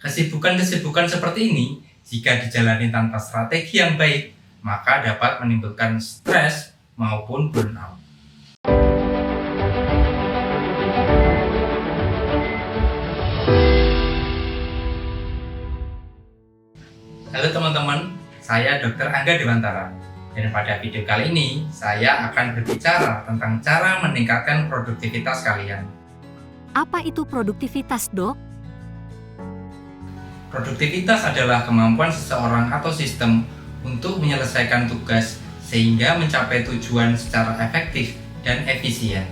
Kesibukan-kesibukan seperti ini, jika dijalani tanpa strategi yang baik, maka dapat menimbulkan stres maupun burnout. Halo teman-teman, saya Dr. Angga Dewantara. Dan pada video kali ini, saya akan berbicara tentang cara meningkatkan produktivitas kalian. Apa itu produktivitas, Dok? Produktivitas adalah kemampuan seseorang atau sistem untuk menyelesaikan tugas sehingga mencapai tujuan secara efektif dan efisien.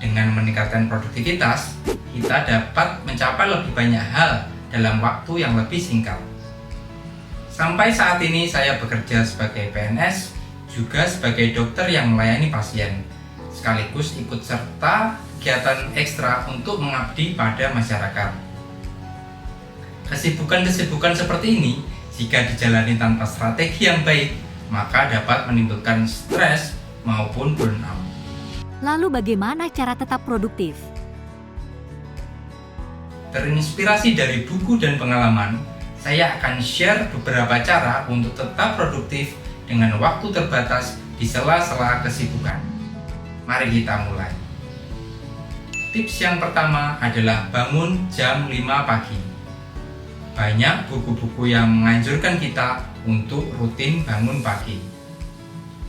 Dengan meningkatkan produktivitas, kita dapat mencapai lebih banyak hal dalam waktu yang lebih singkat. Sampai saat ini saya bekerja sebagai PNS, juga sebagai dokter yang melayani pasien, sekaligus ikut serta kegiatan ekstra untuk mengabdi pada masyarakat. Kesibukan-kesibukan seperti ini, jika dijalani tanpa strategi yang baik, maka dapat menimbulkan stres maupun burnout. Lalu bagaimana cara tetap produktif? Terinspirasi dari buku dan pengalaman, saya akan share beberapa cara untuk tetap produktif dengan waktu terbatas di sela-sela kesibukan. Mari kita mulai. Tips yang pertama adalah bangun jam 5 pagi. Banyak buku-buku yang menganjurkan kita untuk rutin bangun pagi.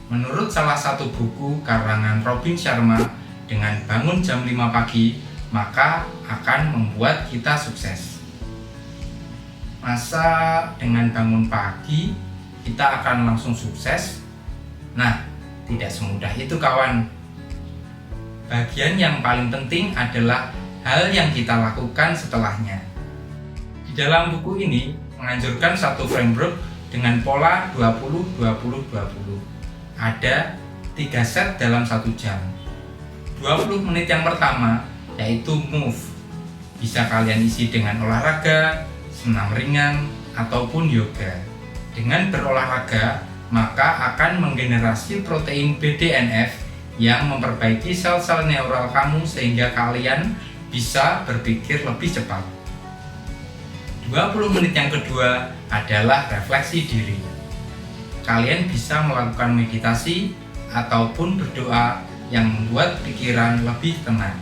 Menurut salah satu buku karangan Robin Sharma, dengan bangun jam 5 pagi, maka akan membuat kita sukses. Masa dengan bangun pagi kita akan langsung sukses? Nah, tidak semudah itu kawan. Bagian yang paling penting adalah hal yang kita lakukan setelahnya. Di dalam buku ini menganjurkan satu framework dengan pola 20-20-20. Ada 3 set dalam 1 jam. 20 menit yang pertama yaitu move. Bisa kalian isi dengan olahraga, senam ringan, ataupun yoga. Dengan berolahraga, maka akan menggenerasi protein BDNF yang memperbaiki sel-sel neural kamu sehingga kalian bisa berpikir lebih cepat. 20 menit yang kedua adalah refleksi diri. Kalian bisa melakukan meditasi ataupun berdoa yang membuat pikiran lebih tenang.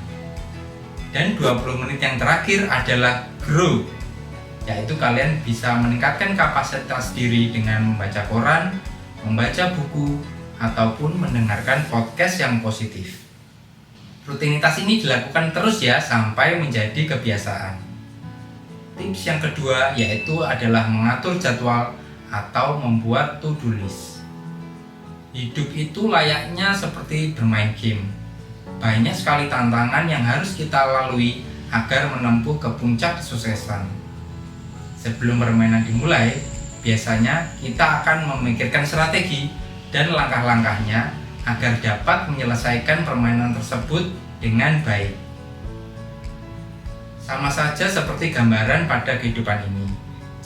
Dan 20 menit yang terakhir adalah grow, yaitu kalian bisa meningkatkan kapasitas diri dengan membaca koran, membaca buku, ataupun mendengarkan podcast yang positif. Rutinitas ini dilakukan terus ya sampai menjadi kebiasaan. Tips yang kedua yaitu adalah mengatur jadwal atau membuat to-do list. Hidup itu layaknya seperti bermain game. Banyak sekali tantangan yang harus kita lalui agar menempuh ke puncak kesuksesan. Sebelum permainan dimulai, biasanya kita akan memikirkan strategi dan langkah-langkahnya agar dapat menyelesaikan permainan tersebut dengan baik. Sama saja seperti gambaran pada kehidupan ini.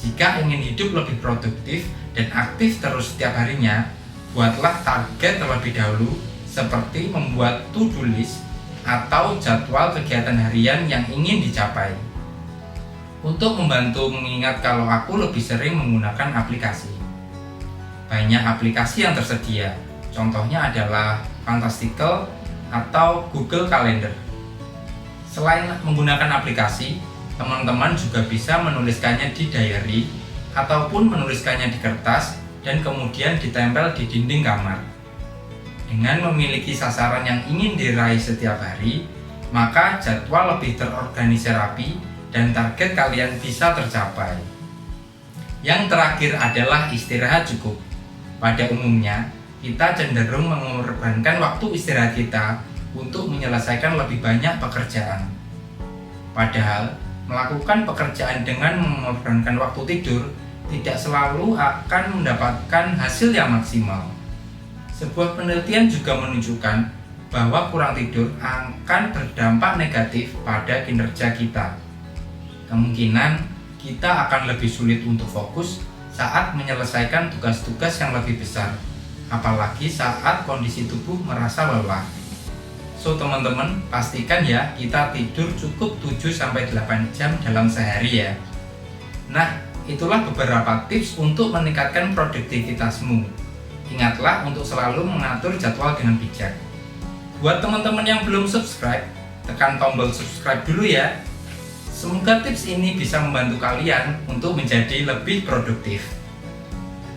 Jika ingin hidup lebih produktif dan aktif terus setiap harinya, buatlah target terlebih dahulu seperti membuat to-do list atau jadwal kegiatan harian yang ingin dicapai. Untuk membantu mengingat kalau aku lebih sering menggunakan aplikasi. Banyak aplikasi yang tersedia, contohnya adalah Fantastical atau Google Calendar. Selain menggunakan aplikasi, teman-teman juga bisa menuliskannya di diary ataupun menuliskannya di kertas dan kemudian ditempel di dinding kamar. Dengan memiliki sasaran yang ingin diraih setiap hari, maka jadwal lebih terorganisir rapi dan target kalian bisa tercapai. Yang terakhir adalah istirahat cukup. Pada umumnya, kita cenderung mengorbankan waktu istirahat kita untuk menyelesaikan lebih banyak pekerjaan. Padahal, melakukan pekerjaan dengan mengorbankan waktu tidur tidak selalu akan mendapatkan hasil yang maksimal. Sebuah penelitian juga menunjukkan bahwa kurang tidur akan berdampak negatif pada kinerja kita. Kemungkinan kita akan lebih sulit untuk fokus saat menyelesaikan tugas-tugas yang lebih besar, apalagi saat kondisi tubuh merasa lelah. So teman-teman, pastikan ya kita tidur cukup 7-8 jam dalam sehari ya. Nah, itulah beberapa tips untuk meningkatkan produktivitasmu. Ingatlah untuk selalu mengatur jadwal dengan bijak. Buat teman-teman yang belum subscribe, tekan tombol subscribe dulu ya. Semoga tips ini bisa membantu kalian untuk menjadi lebih produktif.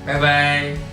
Bye-bye.